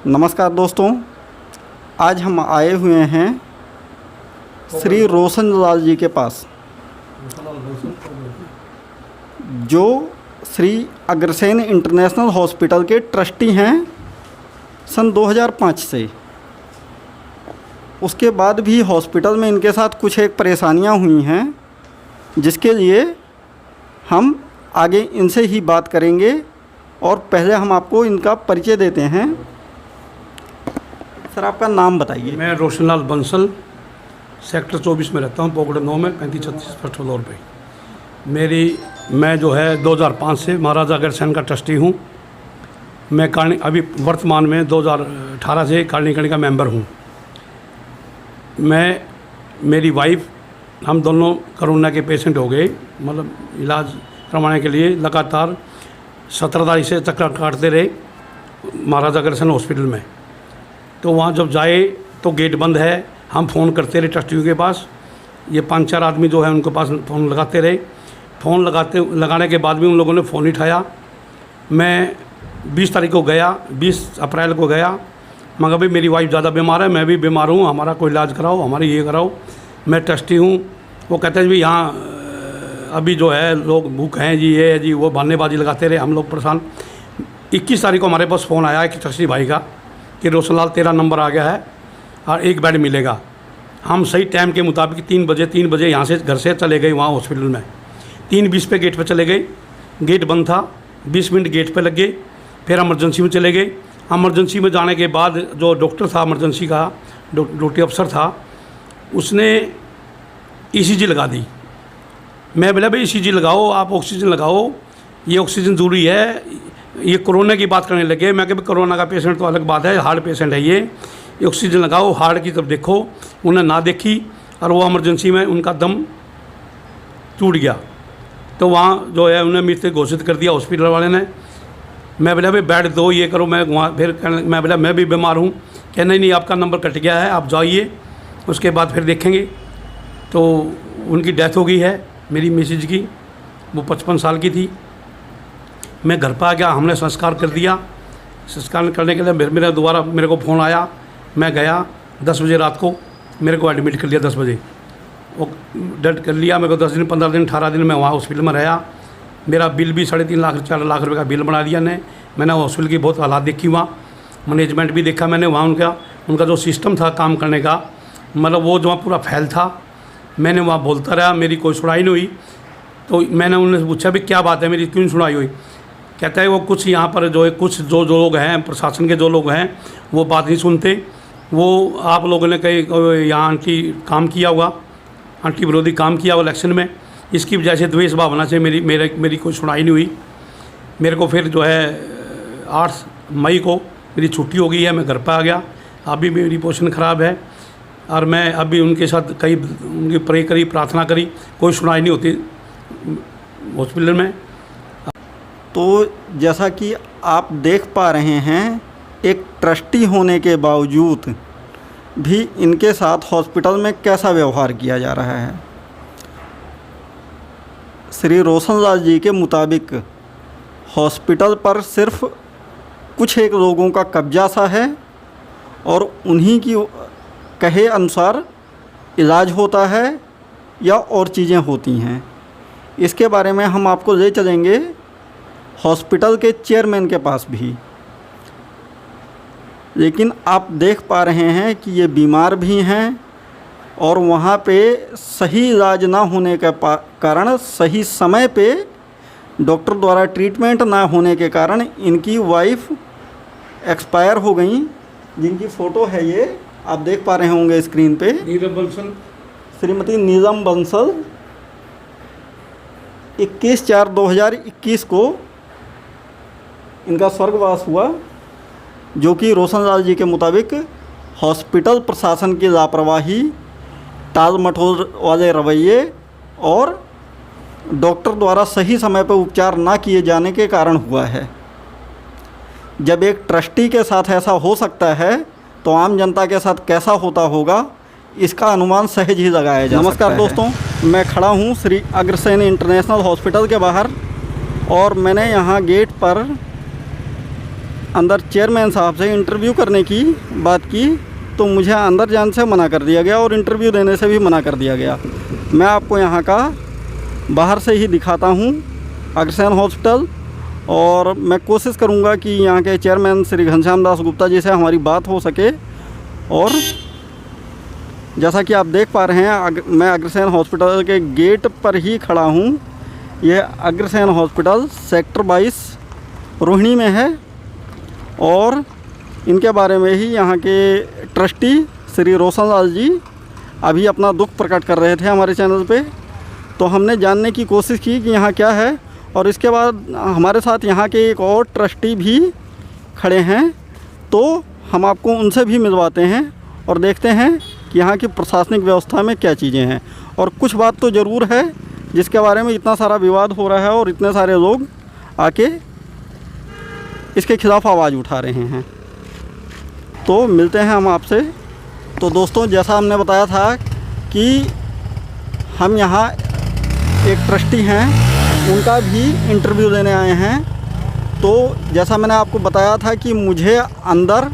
नमस्कार दोस्तों, आज हम आए हुए हैं श्री रोशन लाल जी के पास, जो श्री अग्रसेन इंटरनेशनल हॉस्पिटल के ट्रस्टी हैं सन 2005 से। उसके बाद भी हॉस्पिटल में इनके साथ कुछ एक परेशानियां हुई हैं, जिसके लिए हम आगे इनसे ही बात करेंगे। और पहले हम आपको इनका परिचय देते हैं। सर, आपका नाम बताइए। मैं रोशन लाल बंसल, सेक्टर 24 में रहता हूँ, पोगड़ 9 में 3536 फर्स्ट फ्लोर पे। मैं जो है 2005 से महाराजा अग्रसेन का ट्रस्टी हूँ। मैं अभी वर्तमान में 2018 से कार्निकणी का मेंबर हूँ। मेरी वाइफ, हम दोनों कोरोना के पेशेंट हो गए। मतलब इलाज करवाने के लिए लगातार 17 तारीख से चक्कर काटते रहे महाराजा अग्रसेन हॉस्पिटल में। तो वहाँ जब जाए तो गेट बंद है। हम फ़ोन करते रहे ट्रस्टियों के पास। ये 5-4 आदमी जो है उनके पास फ़ोन लगाते रहे। फ़ोन लगाने के बाद भी उन लोगों ने फ़ोन नहीं उठाया। मैं 20 तारीख को गया, 20 अप्रैल को गया, मगर भाई मेरी वाइफ ज़्यादा बीमार है, मैं भी बीमार हूँ, हमारा कोई इलाज कराओ, हमारी ये कराओ, मैं ट्रस्टी हूँ। वो कहते हैं जी यहाँ अभी जो है लोग भूख हैं जी, ये है जी, वो बहानेबाजी लगाते रहे। हम लोग परेशान। 21 तारीख को हमारे पास फ़ोन आया एक ट्रस्टी भाई का कि रोशन लाल तेरा नंबर आ गया है और एक बेड मिलेगा। हम सही टाइम के मुताबिक 3 बजे यहाँ से घर से चले गए वहाँ हॉस्पिटल में। 3:20 पे गेट पे चले गए। गेट बंद था, 20 मिनट गेट पे लग गए। फिर इमरजेंसी में चले गए। इमरजेंसी में जाने के बाद जो डॉक्टर था इमरजेंसी का, ड्यूटी अफसर था, उसने ECG लगा दी। मैं बोला भाई ECG लगाओ, आप ऑक्सीजन लगाओ, ये ऑक्सीजन ज़रूरी है। ये कोरोना की बात करने लगे। मैं कहा कोरोना का पेशेंट तो अलग बात है, हार्ट पेशेंट है ये ऑक्सीजन लगाओ, हार्ट की तरफ देखो। उन्हें ना देखी और वो इमरजेंसी में उनका दम टूट गया। तो वहाँ जो है उन्हें मृत घोषित कर दिया हॉस्पिटल वाले ने। मैं बोला भाई बेड दो, ये करो। मैं वहाँ फिर मैं बोला मैं भी बीमार हूँ। क्या नहीं, आपका नंबर कट गया है, आप जाइए, उसके बाद फिर देखेंगे। तो उनकी डेथ हो गई है मेरी मिसेज की। वो 55 साल की थी। मैं घर पर आ गया, हमने संस्कार कर दिया। संस्कार करने के लिए मेरे को फ़ोन आया। मैं गया 10 बजे रात को, मेरे को एडमिट कर लिया 10 बजे। वो डेड कर लिया मेरे को। 10 दिन 15 दिन 18 दिन मैं वहाँ हॉस्पिटल में रहा। मेरा बिल भी 3.5 लाख 4 लाख रुपए का बिल बना दिया ने। मैंने हॉस्पिटल की बहुत हालात देखी, वहाँ मैनेजमेंट भी देखा मैंने। वहाँ उनका जो सिस्टम था काम करने का, मतलब वो जो पूरा फैल था। मैंने वहाँ बोलता रहा, मेरी कोई सुनाई नहीं हुई। तो मैंने उनसे पूछा भी क्या बात है, मेरी क्यों सुनाई हुई। कहता है वो कुछ यहाँ पर जो है कुछ जो लोग हैं प्रशासन के जो लोग हैं वो बात नहीं सुनते। वो आप लोगों ने कहीं यहाँ आंटी काम किया होगा, आंटी विरोधी काम किया होगा इलेक्शन में, इसकी वजह से द्वेष भावना से मेरी कोई सुनाई नहीं हुई। मेरे को फिर जो है 8 मई को मेरी छुट्टी हो गई है, मैं घर पर आ गया। अभी मेरी पोजीशन ख़राब है और मैं अभी उनके साथ उनकी प्रे करी, प्रार्थना करी, कोई सुनाई नहीं होती हॉस्पिटल में। तो जैसा कि आप देख पा रहे हैं, एक ट्रस्टी होने के बावजूद भी इनके साथ हॉस्पिटल में कैसा व्यवहार किया जा रहा है। श्री रोशन लाल जी के मुताबिक हॉस्पिटल पर सिर्फ कुछ एक लोगों का कब्जा सा है और उन्हीं की कहे अनुसार इलाज होता है या और चीज़ें होती हैं। इसके बारे में हम आपको ले चलेंगे हॉस्पिटल के चेयरमैन के पास भी। लेकिन आप देख पा रहे हैं कि ये बीमार भी हैं और वहाँ पे सही इलाज ना होने के कारण, सही समय पे डॉक्टर द्वारा ट्रीटमेंट ना होने के कारण इनकी वाइफ एक्सपायर हो गई, जिनकी फ़ोटो है ये आप देख पा रहे होंगे स्क्रीन पे। नीलम बंसल, श्रीमती नीलम बंसल 21/4/2021 को इनका स्वर्गवास हुआ, जो कि रोशन लाल जी के मुताबिक हॉस्पिटल प्रशासन की लापरवाही, टाल मटोल वाले रवैये और डॉक्टर द्वारा सही समय पर उपचार ना किए जाने के कारण हुआ है। जब एक ट्रस्टी के साथ ऐसा हो सकता है तो आम जनता के साथ कैसा होता होगा, इसका अनुमान सहज ही लगाया जा सकता है। नमस्कार दोस्तों, मैं खड़ा हूँ श्री अग्रसेन इंटरनेशनल हॉस्पिटल के बाहर और मैंने यहाँ गेट पर अंदर चेयरमैन साहब से इंटरव्यू करने की बात की तो मुझे अंदर जाने से मना कर दिया गया और इंटरव्यू देने से भी मना कर दिया गया। मैं आपको यहाँ का बाहर से ही दिखाता हूँ अग्रसेन हॉस्पिटल, और मैं कोशिश करूँगा कि यहाँ के चेयरमैन श्री घनश्याम दास गुप्ता जी से हमारी बात हो सके। और जैसा कि आप देख पा रहे हैं मैं अग्रसेन हॉस्पिटल के गेट पर ही खड़ा हूँ। यह अग्रसेन हॉस्पिटल सेक्टर 22 रोहिणी में है और इनके बारे में ही यहाँ के ट्रस्टी श्री रोशन लाल जी अभी अपना दुख प्रकट कर रहे थे हमारे चैनल पे। तो हमने जानने की कोशिश की कि यहाँ क्या है, और इसके बाद हमारे साथ यहाँ के एक और ट्रस्टी भी खड़े हैं, तो हम आपको उनसे भी मिलवाते हैं और देखते हैं कि यहाँ की प्रशासनिक व्यवस्था में क्या चीज़ें हैं। और कुछ बात तो ज़रूर है जिसके बारे में इतना सारा विवाद हो रहा है और इतने सारे लोग आके इसके खिलाफ़ आवाज़ उठा रहे हैं। तो मिलते हैं हम आपसे। तो दोस्तों, जैसा हमने बताया था कि हम यहाँ एक ट्रस्टी हैं, उनका भी इंटरव्यू लेने आए हैं। तो जैसा मैंने आपको बताया था कि मुझे अंदर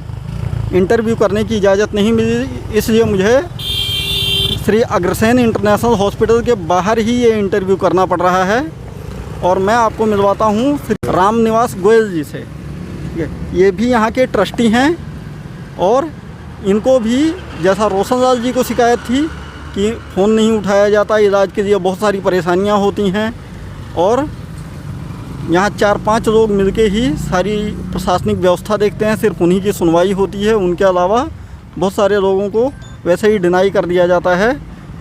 इंटरव्यू करने की इजाज़त नहीं मिली, इसलिए मुझे श्री अग्रसेन इंटरनेशनल हॉस्पिटल के बाहर ही ये इंटरव्यू करना पड़ रहा है। और मैं आपको मिलवाता हूँ श्री रामनिवास गोयल जी से। ये भी यहाँ के ट्रस्टी हैं और इनको भी जैसा रोशन लाल जी को शिकायत थी कि फ़ोन नहीं उठाया जाता, इलाज के लिए बहुत सारी परेशानियाँ होती हैं, और यहाँ 4-5 लोग मिलके ही सारी प्रशासनिक व्यवस्था देखते हैं, सिर्फ उन्हीं की सुनवाई होती है। उनके अलावा बहुत सारे लोगों को वैसे ही डिनाई कर दिया जाता है।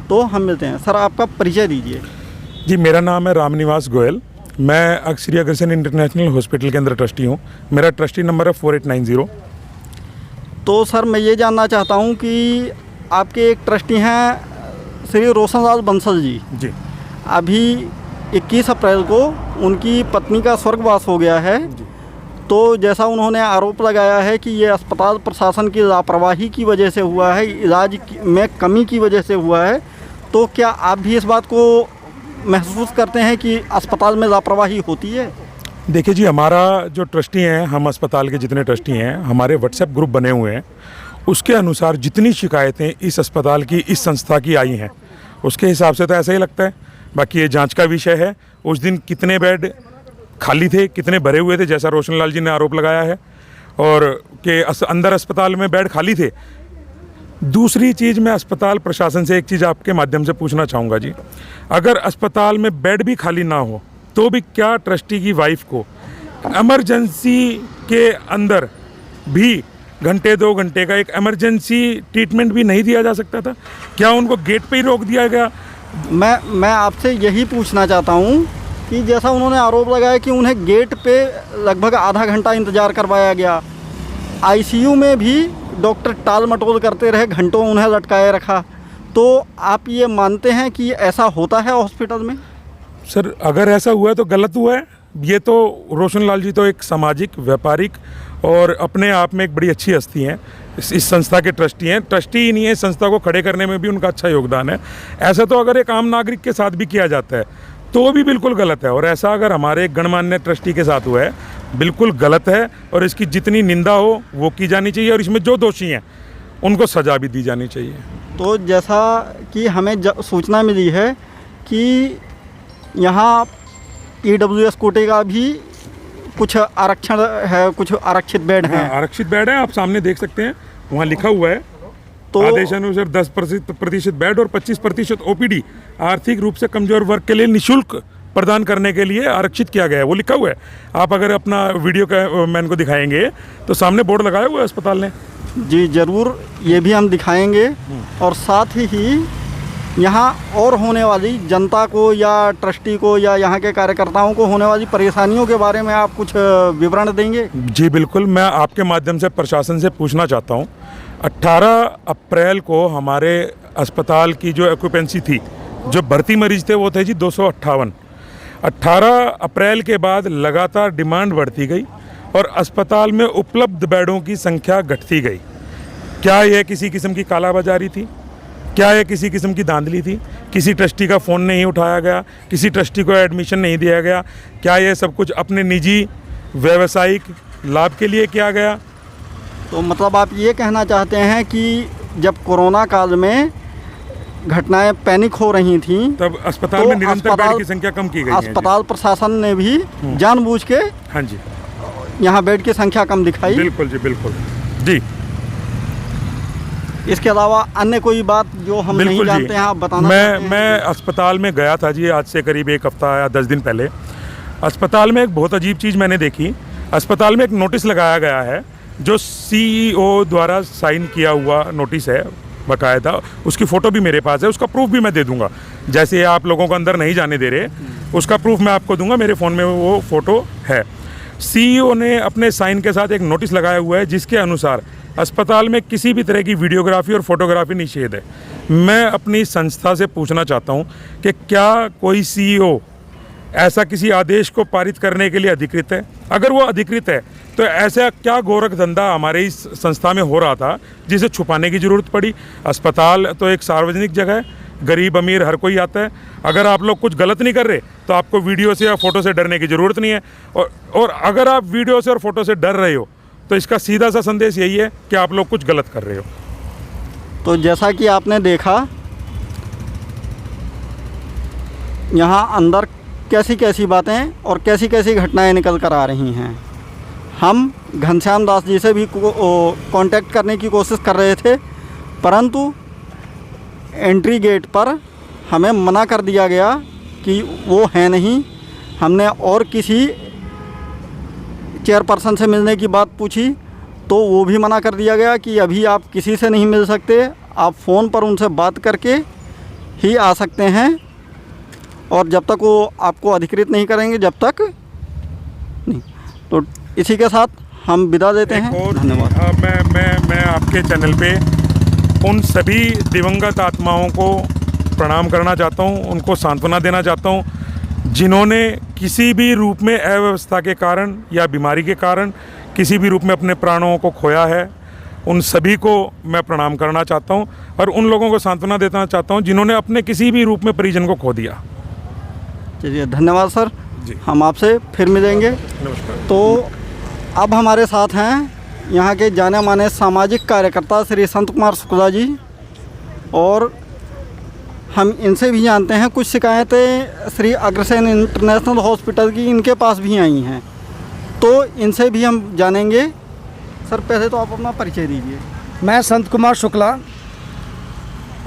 तो हम मिलते हैं। सर, आपका परिचय दीजिए। जी, मेरा नाम है रामनिवास गोयल। मैं श्री अग्रसेन इंटरनेशनल हॉस्पिटल के अंदर ट्रस्टी हूँ। मेरा ट्रस्टी नंबर है 4890। तो सर, मैं ये जानना चाहता हूँ कि आपके एक ट्रस्टी हैं श्री रोशन लाल बंसल जी। जी, अभी 21 अप्रैल को उनकी पत्नी का स्वर्गवास हो गया है। तो जैसा उन्होंने आरोप लगाया है कि ये अस्पताल प्रशासन की लापरवाही की वजह से हुआ है, इलाज में कमी की वजह से हुआ है, तो क्या आप भी इस बात को महसूस करते हैं कि अस्पताल में लापरवाही होती है? देखिए जी, हमारा जो ट्रस्टी हैं, हम अस्पताल के जितने ट्रस्टी हैं, हमारे व्हाट्सएप ग्रुप बने हुए हैं। उसके अनुसार जितनी शिकायतें इस अस्पताल की, इस संस्था की आई हैं, उसके हिसाब से तो ऐसा ही लगता है। बाकी ये जांच का विषय है। उस दिन कितने बेड खाली थे, कितने भरे हुए थे, जैसा रोशन लाल जी ने आरोप लगाया है, और कि अंदर अस्पताल में बेड खाली थे। दूसरी चीज़, मैं अस्पताल प्रशासन से एक चीज़ आपके माध्यम से पूछना चाहूँगा जी, अगर अस्पताल में बेड भी खाली ना हो तो भी क्या ट्रस्टी की वाइफ को इमरजेंसी के अंदर भी घंटे 2 घंटे का एक इमरजेंसी ट्रीटमेंट भी नहीं दिया जा सकता था? क्या उनको गेट पे ही रोक दिया गया? मैं आपसे यही पूछना चाहता हूँ कि जैसा उन्होंने आरोप लगाया कि उन्हें गेट पे लगभग आधा घंटा इंतज़ार करवाया गया, आईसीयू में भी डॉक्टर टाल मटोल करते रहे, घंटों उन्हें लटकाए रखा, तो आप ये मानते हैं कि ऐसा होता है हॉस्पिटल में? सर, अगर ऐसा हुआ है तो गलत हुआ है। ये तो रोशन लाल जी तो एक सामाजिक, व्यापारिक और अपने आप में एक बड़ी अच्छी हस्ती हैं। इस संस्था के ट्रस्टी हैं। ट्रस्टी ही नहीं है, संस्था को खड़े करने में भी उनका अच्छा योगदान है। ऐसा तो अगर एक आम नागरिक के साथ भी किया जाता है तो भी बिल्कुल गलत है, और ऐसा अगर हमारे एक गणमान्य ट्रस्टी के साथ हुआ है, बिल्कुल गलत है, और इसकी जितनी निंदा हो वो की जानी चाहिए, और इसमें जो दोषी हैं उनको सज़ा भी दी जानी चाहिए। तो जैसा कि हमें सूचना मिली है कि यहाँ EWS कोटे का भी कुछ आरक्षण है, कुछ आरक्षित बेड हैं। आरक्षित बेड है, आप सामने देख सकते हैं, वहाँ लिखा हुआ है। तो आदेशानुसार 10% बेड और 25% OPD आर्थिक रूप से कमजोर वर्ग के लिए निःशुल्क प्रदान करने के लिए आरक्षित किया गया है, वो लिखा हुआ है। आप अगर अपना वीडियो का मैन को दिखाएंगे तो सामने बोर्ड लगाया हुआ है अस्पताल ने। जी ज़रूर, ये भी हम दिखाएंगे। और साथ ही यहाँ और होने वाली जनता को या ट्रस्टी को या यहाँ के कार्यकर्ताओं को होने वाली परेशानियों के बारे में आप कुछ विवरण देंगे? जी बिल्कुल, मैं आपके माध्यम से प्रशासन से पूछना चाहता हूँ। 18 अप्रैल को हमारे अस्पताल की जो ऑक्यूपेंसी थी, जो भर्ती मरीज थे, वो थे जी 258। 18 अप्रैल के बाद लगातार डिमांड बढ़ती गई और अस्पताल में उपलब्ध बेडों की संख्या घटती गई। क्या यह किसी किस्म की कालाबाजारी थी? क्या यह किसी किस्म की धांधली थी? किसी ट्रस्टी का फ़ोन नहीं उठाया गया, किसी ट्रस्टी को एडमिशन नहीं दिया गया? क्या यह सब कुछ अपने निजी, व्यावसायिक लाभ के लिए किया गया। तो मतलब आप ये कहना चाहते हैं कि जब कोरोना काल में घटनाएं पैनिक हो रही थीं तब अस्पताल तो में निरंतर बेड की संख्या कम की गई है। अस्पताल प्रशासन ने भी जानबूझ के हाँ जी, यहाँ बेड की संख्या कम दिखाई। बिल्कुल जी, बिल्कुल जी। इसके अलावा अन्य कोई बात जो हम नहीं बिल्कुल जी। जानते हैं आप बताना चाहते हैं? मैं अस्पताल में गया था जी, आज से करीब 1 हफ्ता या 10 दिन पहले। अस्पताल में एक बहुत अजीब चीज़ मैंने देखी। अस्पताल में एक नोटिस लगाया गया है जो CEO द्वारा साइन किया हुआ नोटिस है बाकायदा। उसकी फ़ोटो भी मेरे पास है, उसका प्रूफ भी मैं दे दूंगा। जैसे आप लोगों को अंदर नहीं जाने दे रहे, उसका प्रूफ मैं आपको दूंगा, मेरे फ़ोन में वो फ़ोटो है। CEO ने अपने साइन के साथ एक नोटिस लगाया हुआ है जिसके अनुसार अस्पताल में किसी भी तरह की वीडियोग्राफी और फोटोग्राफी निषेध है। मैं अपनी संस्था से पूछना चाहता हूं कि क्या कोई CEO ऐसा किसी आदेश को पारित करने के लिए अधिकृत है? अगर वो अधिकृत है तो ऐसा क्या गोरख धंधा हमारे इस संस्था में हो रहा था जिसे छुपाने की ज़रूरत पड़ी? अस्पताल तो एक सार्वजनिक जगह है, गरीब अमीर हर कोई आता है। अगर आप लोग कुछ गलत नहीं कर रहे तो आपको वीडियो से या फ़ोटो से डरने की ज़रूरत नहीं है। और अगर आप वीडियो से और फोटो से डर रहे हो तो इसका सीधा सा संदेश यही है कि आप लोग कुछ गलत कर रहे हो। तो जैसा कि आपने देखा यहाँ अंदर कैसी कैसी बातें और कैसी कैसी घटनाएं निकल कर आ रही हैं। हम घनश्याम दास जी से भी कांटेक्ट करने की कोशिश कर रहे थे, परंतु एंट्री गेट पर हमें मना कर दिया गया कि वो है नहीं। हमने और किसी चेयरपर्सन से मिलने की बात पूछी तो वो भी मना कर दिया गया कि अभी आप किसी से नहीं मिल सकते, आप फ़ोन पर उनसे बात करके ही आ सकते हैं और जब तक वो आपको अधिकृत नहीं करेंगे जब तक नहीं। तो इसी के साथ हम विदा देते हैं। धन्यवाद। मैं आपके चैनल पे उन सभी दिवंगत आत्माओं को प्रणाम करना चाहता हूँ, उनको सांत्वना देना चाहता हूँ जिन्होंने किसी भी रूप में अव्यवस्था के कारण या बीमारी के कारण किसी भी रूप में अपने प्राणों को खोया है। उन सभी को मैं प्रणाम करना चाहता हूं और उन लोगों को सांत्वना देना चाहता हूं जिन्होंने अपने किसी भी रूप में परिजन को खो दिया। चलिए, धन्यवाद सर जी। हम आपसे फिर मिलेंगे। नमस्कार। तो अब हमारे साथ हैं यहाँ के जाने माने सामाजिक कार्यकर्ता श्री संत कुमार शुक्ला जी और हम इनसे भी जानते हैं कुछ शिकायतें श्री अग्रसेन इंटरनेशनल हॉस्पिटल की इनके पास भी आई हैं, तो इनसे भी हम जानेंगे। सर पहले तो आप अपना परिचय दीजिए। मैं संत कुमार शुक्ला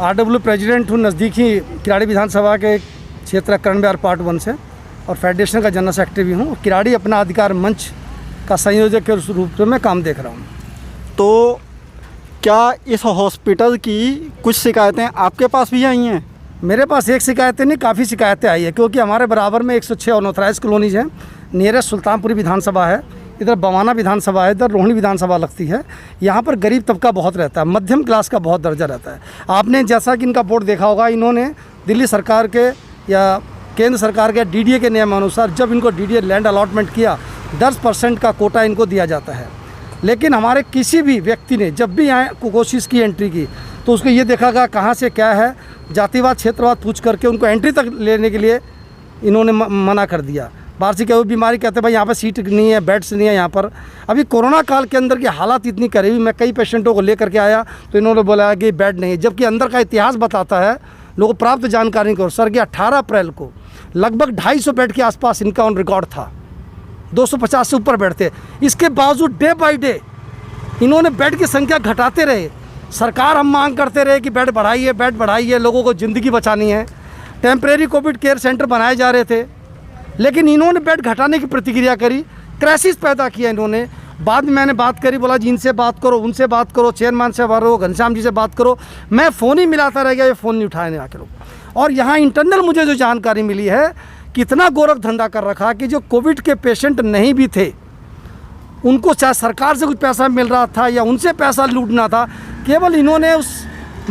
RW प्रेसिडेंट हूँ, नज़दीकी किराड़ी विधानसभा के क्षेत्र करण बिहार पार्ट 1 से और फेडरेशन का जनरल सेक्रेटरी भी हूँ। किराड़ी अपना अधिकार मंच का संयोजक के रूप में काम देख रहा हूँ। तो क्या इस हॉस्पिटल की कुछ शिकायतें आपके पास भी आई हैं? मेरे पास एक शिकायतें नहीं, काफ़ी शिकायतें आई है क्योंकि हमारे बराबर में 106 अनऑथराइज कॉलोनीज हैं। नियरेस्ट सुल्तानपुरी विधानसभा है, इधर बवाना विधानसभा है, इधर रोहिणी विधानसभा लगती है। यहाँ पर गरीब तबका बहुत रहता है, मध्यम क्लास का बहुत दर्जा रहता है। आपने जैसा कि इनका बोर्ड देखा होगा, इन्होंने दिल्ली सरकार के या केंद्र सरकार के DDA के नियमानुसार जब इनको DDA लैंड अलॉटमेंट किया 10% का कोटा इनको दिया जाता है। लेकिन हमारे किसी भी व्यक्ति ने जब भी यहाँ कोशिश की एंट्री की तो उसको ये देखा गया कहाँ से क्या है, जातिवाद क्षेत्रवाद पूछ करके उनको एंट्री तक लेने के लिए इन्होंने मना कर दिया। बाहर से क्या वो बीमारी कहते हैं भाई यहाँ पर सीट नहीं है, बेड्स नहीं है यहाँ पर। अभी कोरोना काल के अंदर की हालात इतनी करीबी, मैं कई पेशेंटों को लेकर के आया तो इन्होंने बोला कि बेड नहीं, जबकि अंदर का इतिहास बताता है लोगों प्राप्त जानकारी को सर कि 18 अप्रैल को लगभग 250 बेड के आसपास इनका ऑन रिकॉर्ड था, 250 से ऊपर बेड थे। इसके बावजूद डे बाई डे इन्होंने बेड की संख्या घटाते रहे। सरकार हम मांग करते रहे कि बेड बढ़ाइए, बेड बढ़ाइए, लोगों को ज़िंदगी बचानी है। टेम्परेरी कोविड केयर सेंटर बनाए जा रहे थे, लेकिन इन्होंने बेड घटाने की प्रतिक्रिया करी, क्राइसिस पैदा किया इन्होंने। बाद में मैंने बात करी, बोला जी इनसे बात करो, उनसे बात करो, चेयरमैन से बात करो, घनश्याम जी से बात करो। मैं फ़ोन ही मिलाता रह गया, ये फ़ोन नहीं उठाने आके लोग। और यहाँ इंटरनल मुझे जो जानकारी मिली है, कितना गोरख धंधा कर रखा कि जो कोविड के पेशेंट नहीं भी थे उनको चाहे सरकार से कुछ पैसा मिल रहा था या उनसे पैसा लूटना था, केवल इन्होंने उस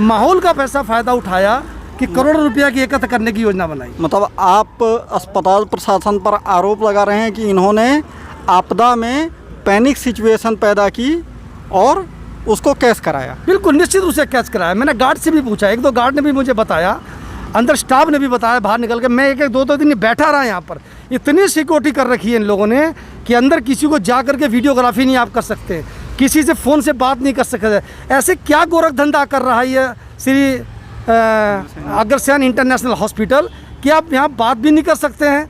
माहौल का पैसा फ़ायदा उठाया कि करोड़ों रुपया की एकत्र करने की योजना बनाई। मतलब आप अस्पताल प्रशासन पर आरोप लगा रहे हैं कि इन्होंने आपदा में पैनिक सिचुएशन पैदा की और उसको कैश कराया? बिल्कुल निश्चित रूप से कैच कराया। मैंने गार्ड से भी पूछा, 1-2 गार्ड ने भी मुझे बताया। अंदर स्टाफ ने भी बताया बाहर निकल के, मैं एक एक दो दिन बैठा रहा यहाँ पर। इतनी सिक्योरिटी कर रखी है इन लोगों ने कि अंदर किसी को जा करके वीडियोग्राफी नहीं आप कर सकते, किसी से फ़ोन से बात नहीं कर सकते। ऐसे क्या गोरख धंधा कर रहा है ये श्री अग्रसेन इंटरनेशनल हॉस्पिटल कि आप यहाँ बात भी नहीं कर सकते हैं,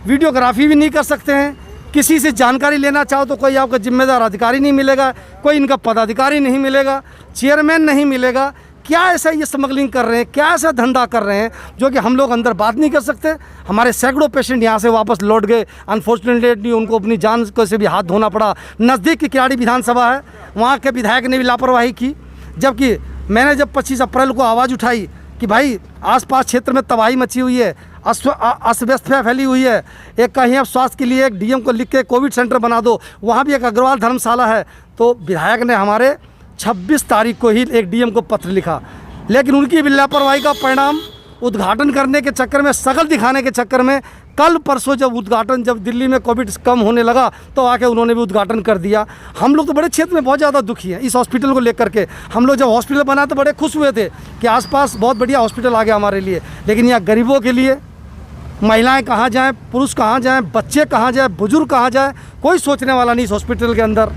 वीडियोग्राफी भी नहीं कर सकते हैं, किसी से जानकारी लेना चाहो तो कोई आपका जिम्मेदार अधिकारी नहीं मिलेगा, कोई इनका पदाधिकारी नहीं मिलेगा, चेयरमैन नहीं मिलेगा। क्या ऐसा ये स्मगलिंग कर रहे हैं, क्या ऐसा धंधा कर रहे हैं जो कि हम लोग अंदर बात नहीं कर सकते। हमारे सैकड़ों पेशेंट यहाँ से वापस लौट गए। अनफॉर्चुनेटली उनको अपनी जान को से भी हाथ धोना पड़ा। नज़दीक की किराड़ी विधानसभा है, वहाँ के विधायक ने भी लापरवाही की, जबकि मैंने जब 25 अप्रैल को आवाज़ उठाई कि भाई आसपास क्षेत्र में तबाही मची हुई है, अस्त व्यस्त फैली हुई है, एक कहीं अब स्वास्थ्य के लिए एक डीएम को लिख के कोविड सेंटर बना दो, वहाँ भी एक अग्रवाल धर्मशाला है, तो विधायक ने हमारे 26 तारीख को ही एक डीएम को पत्र लिखा। लेकिन उनकी भी लापरवाही का परिणाम उद्घाटन करने के चक्कर में, शकल दिखाने के चक्कर में, कल परसों जब दिल्ली में कोविड कम होने लगा तो आके उन्होंने भी उद्घाटन कर दिया। हम लोग तो बड़े क्षेत्र में बहुत ज़्यादा दुखी हैं इस हॉस्पिटल को लेकर के। हम लोग जब हॉस्पिटल बना तो बड़े खुश हुए थे कि आसपास बहुत बढ़िया हॉस्पिटल आ गया हमारे लिए, लेकिन यहाँ गरीबों के लिए, महिलाएं कहाँ जाएं, पुरुष कहाँ जाएं, बच्चे कहाँ जाएं, बुजुर्ग कहाँ जाएं, कोई सोचने वाला नहीं इस हॉस्पिटल के अंदर।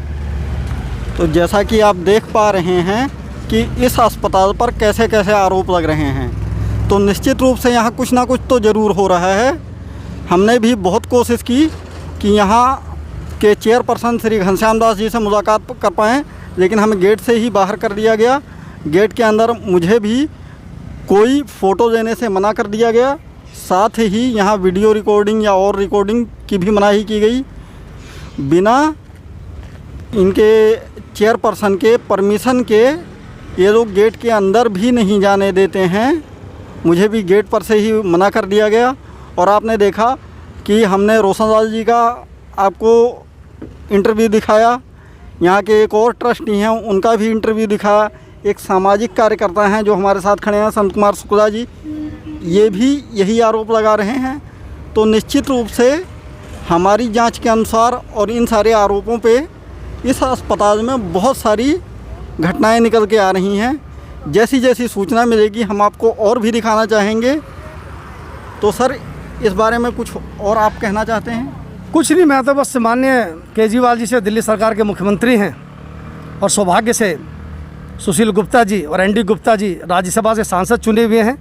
तो जैसा कि आप देख पा रहे हैं कि इस अस्पताल पर कैसे कैसे आरोप लग रहे हैं, तो निश्चित रूप से यहाँ कुछ ना कुछ तो ज़रूर हो रहा है। हमने भी बहुत कोशिश की कि यहाँ के चेयरपर्सन श्री घनश्याम दास जी से मुलाकात कर पाएँ, लेकिन हमें गेट से ही बाहर कर दिया गया। गेट के अंदर मुझे भी कोई फ़ोटो लेने से मना कर दिया गया, साथ ही यहाँ वीडियो रिकॉर्डिंग या और रिकॉर्डिंग की भी मनाही की गई। बिना इनके चेयरपर्सन के परमिशन के ये लोग गेट के अंदर भी नहीं जाने देते हैं। मुझे भी गेट पर से ही मना कर दिया गया। और आपने देखा कि हमने रोशनलाल जी का आपको इंटरव्यू दिखाया, यहाँ के एक और ट्रस्टी हैं उनका भी इंटरव्यू दिखाया, एक सामाजिक कार्यकर्ता हैं जो हमारे साथ खड़े हैं संत कुमार शुक्ला जी, ये भी यही आरोप लगा रहे हैं। तो निश्चित रूप से हमारी जांच के अनुसार और इन सारे आरोपों पे इस अस्पताल में बहुत सारी घटनाएं निकल के आ रही हैं। जैसी जैसी सूचना मिलेगी हम आपको और भी दिखाना चाहेंगे। तो सर, इस बारे में कुछ और आप कहना चाहते हैं? कुछ नहीं, मैं तो बस माननीय केजरीवाल जी से, दिल्ली सरकार के मुख्यमंत्री हैं, और सौभाग्य से सुशील गुप्ता जी और एनडी गुप्ता जी राज्यसभा से सांसद चुने हुए हैं।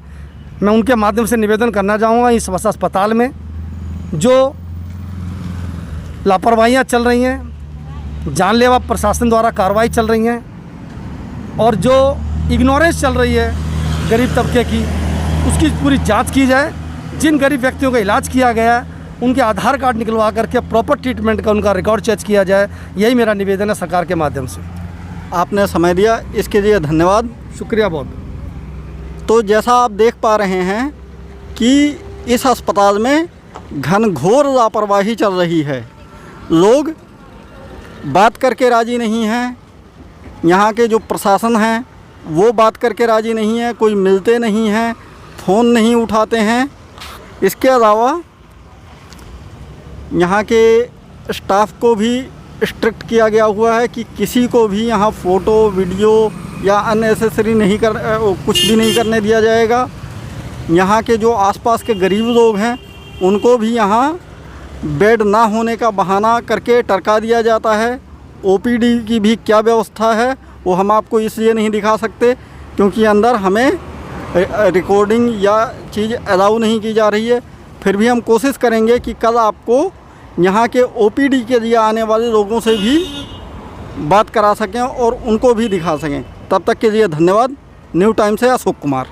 मैं उनके माध्यम से निवेदन करना चाहूँगा, इस अस्पताल में जो लापरवाहियाँ चल रही हैं, जानलेवा प्रशासन द्वारा कार्रवाई चल रही हैं, और जो इग्नोरेंस चल रही है गरीब तबके की, उसकी पूरी जांच की जाए। जिन गरीब व्यक्तियों का इलाज किया गया है उनके आधार कार्ड निकलवा करके प्रॉपर ट्रीटमेंट का उनका रिकॉर्ड चेक किया जाए। यही मेरा निवेदन है सरकार के माध्यम से। आपने समय दिया, इसके लिए धन्यवाद। शुक्रिया बहुत। तो जैसा आप देख पा रहे हैं कि इस अस्पताल में घनघोर लापरवाही चल रही है। लोग बात करके राज़ी नहीं हैं, यहाँ के जो प्रशासन हैं वो बात करके राज़ी नहीं है, कोई मिलते नहीं हैं, फ़ोन नहीं उठाते हैं। इसके अलावा यहाँ के स्टाफ को भी स्ट्रिक्ट किया गया हुआ है कि किसी को भी यहाँ फ़ोटो, वीडियो या अननेसेसरी कुछ भी नहीं करने दिया जाएगा। यहाँ के जो आसपास के गरीब लोग हैं उनको भी यहाँ बेड ना होने का बहाना करके टरका दिया जाता है। ओपीडी की भी क्या व्यवस्था है वो हम आपको इसलिए नहीं दिखा सकते क्योंकि अंदर हमें रिकॉर्डिंग या चीज़ अलाउ नहीं की जा रही है। फिर भी हम कोशिश करेंगे कि कल आपको यहाँ के ओपीडी के लिए आने वाले लोगों से भी बात करा सकें और उनको भी दिखा सकें। तब तक के लिए धन्यवाद। न्यू टाइम से अशोक कुमार।